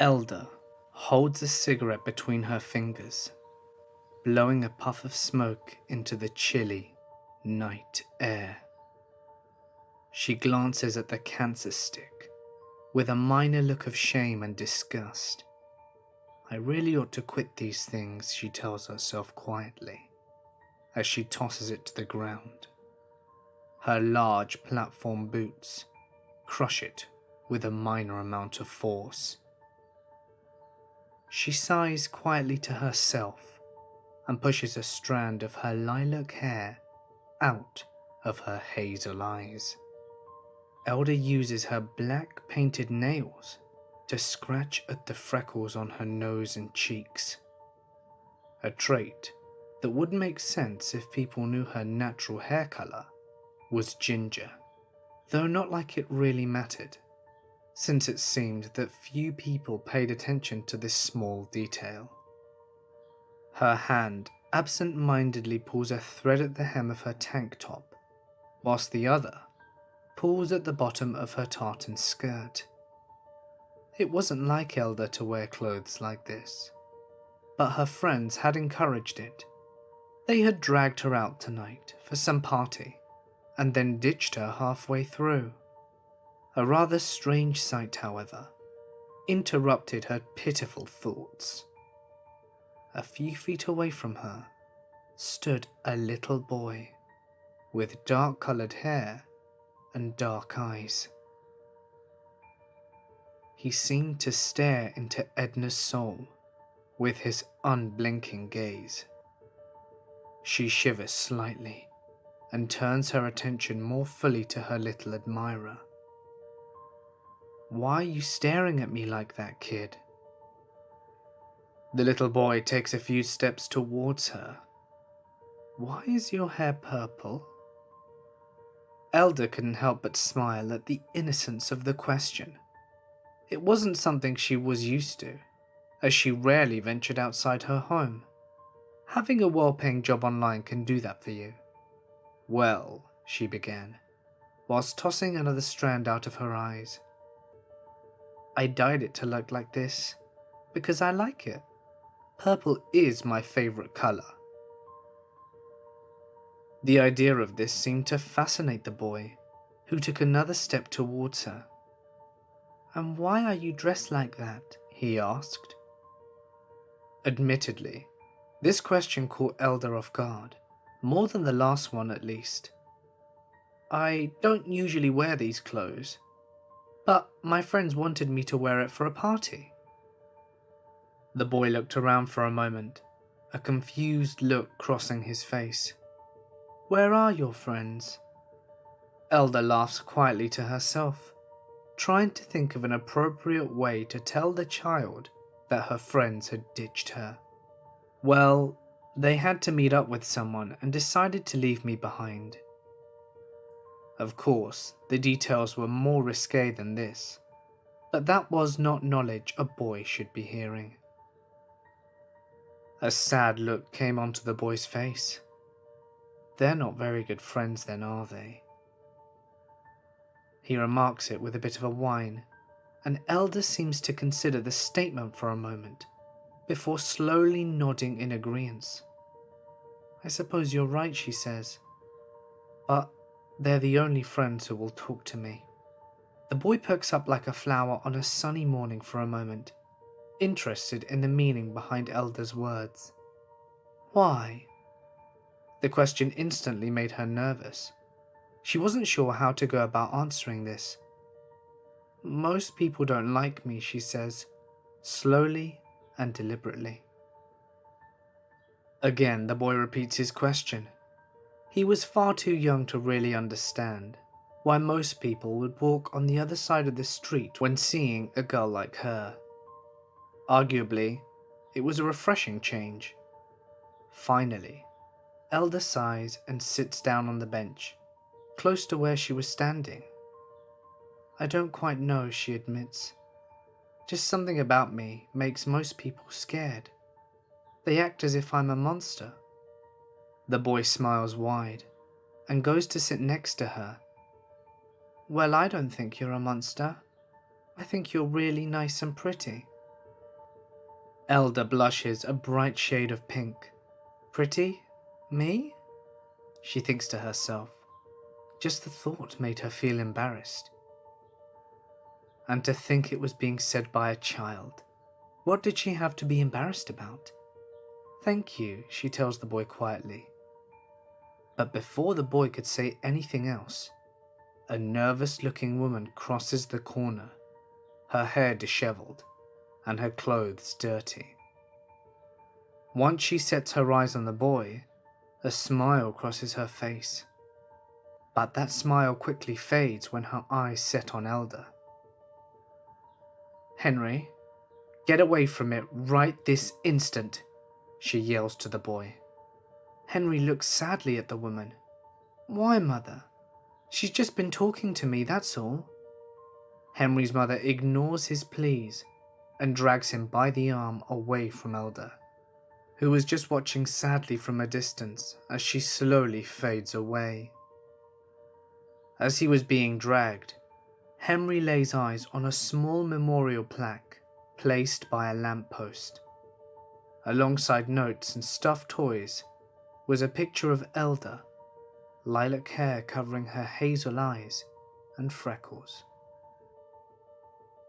Elder holds a cigarette between her fingers, blowing a puff of smoke into the chilly night air. She glances at the cancer stick with a minor look of shame and disgust. I really ought to quit these things, she tells herself quietly, as she tosses it to the ground. Her large platform boots crush it with a minor amount of force. She sighs quietly to herself and pushes a strand of her lilac hair out of her hazel eyes. Elder uses her black painted nails to scratch at the freckles on her nose and cheeks, a trait that would make sense if people knew her natural hair color was ginger, though not like it really mattered, since it seemed that few people paid attention to this small detail. Her hand absent-mindedly pulls a thread at the hem of her tank top, whilst the other pulls at the bottom of her tartan skirt. It wasn't like Elder to wear clothes like this, but her friends had encouraged it. They had dragged her out tonight for some party, and then ditched her halfway through. A rather strange sight, however, interrupted her pitiful thoughts. A few feet away from her stood a little boy with dark-coloured hair and dark eyes. He seemed to stare into Edna's soul with his unblinking gaze. She shivers slightly and turns her attention more fully to her little admirer. "Why are you staring at me like that, kid?" The little boy takes a few steps towards her. "Why is your hair purple?" Elder couldn't help but smile at the innocence of the question. It wasn't something she was used to, as she rarely ventured outside her home. Having a well-paying job online can do that for you. "Well," she began, whilst tossing another strand out of her eyes, "I dyed it to look like this because I like it. Purple is my favourite colour." The idea of this seemed to fascinate the boy, who took another step towards her. "And why are you dressed like that?" he asked. Admittedly, this question caught Elder off guard, more than the last one at least. "I don't usually wear these clothes, but my friends wanted me to wear it for a party." The boy looked around for a moment, a confused look crossing his face. "Where are your friends?" Elder laughs quietly to herself, trying to think of an appropriate way to tell the child that her friends had ditched her. "Well, they had to meet up with someone and decided to leave me behind." Of course, the details were more risque than this, but that was not knowledge a boy should be hearing. A sad look came onto the boy's face. "They're not very good friends then, are they?" He remarks it with a bit of a whine, and Elder seems to consider the statement for a moment, before slowly nodding in agreement. "I suppose you're right," she says, "but they're the only friends who will talk to me." The boy perks up like a flower on a sunny morning for a moment, interested in the meaning behind Elder's words. "Why?" The question instantly made her nervous. She wasn't sure how to go about answering this. "Most people don't like me," she says, slowly and deliberately. Again, the boy repeats his question. He was far too young to really understand why most people would walk on the other side of the street when seeing a girl like her. Arguably, it was a refreshing change. Finally, Elder sighs and sits down on the bench, close to where she was standing. "I don't quite know," she admits. "Just something about me makes most people scared. They act as if I'm a monster." The boy smiles wide and goes to sit next to her. "Well, I don't think you're a monster. I think you're really nice and pretty." Elder blushes a bright shade of pink. Pretty? Me? She thinks to herself. Just the thought made her feel embarrassed. And to think it was being said by a child. What did she have to be embarrassed about? Thank you, she tells the boy quietly. But before the boy could say anything else, a nervous-looking woman crosses the corner, her hair disheveled and her clothes dirty. Once she sets her eyes on the boy, a smile crosses her face. But that smile quickly fades when her eyes set on Elder. Henry, get away from it right this instant, she yells to the boy. Henry looks sadly at the woman. Why, mother? She's just been talking to me, that's all. Henry's mother ignores his pleas and drags him by the arm away from Elder, who was just watching sadly from a distance as she slowly fades away. As he was being dragged, Henry lays eyes on a small memorial plaque placed by a lamppost. Alongside notes and stuffed toys was a picture of Elder, lilac hair covering her hazel eyes and freckles.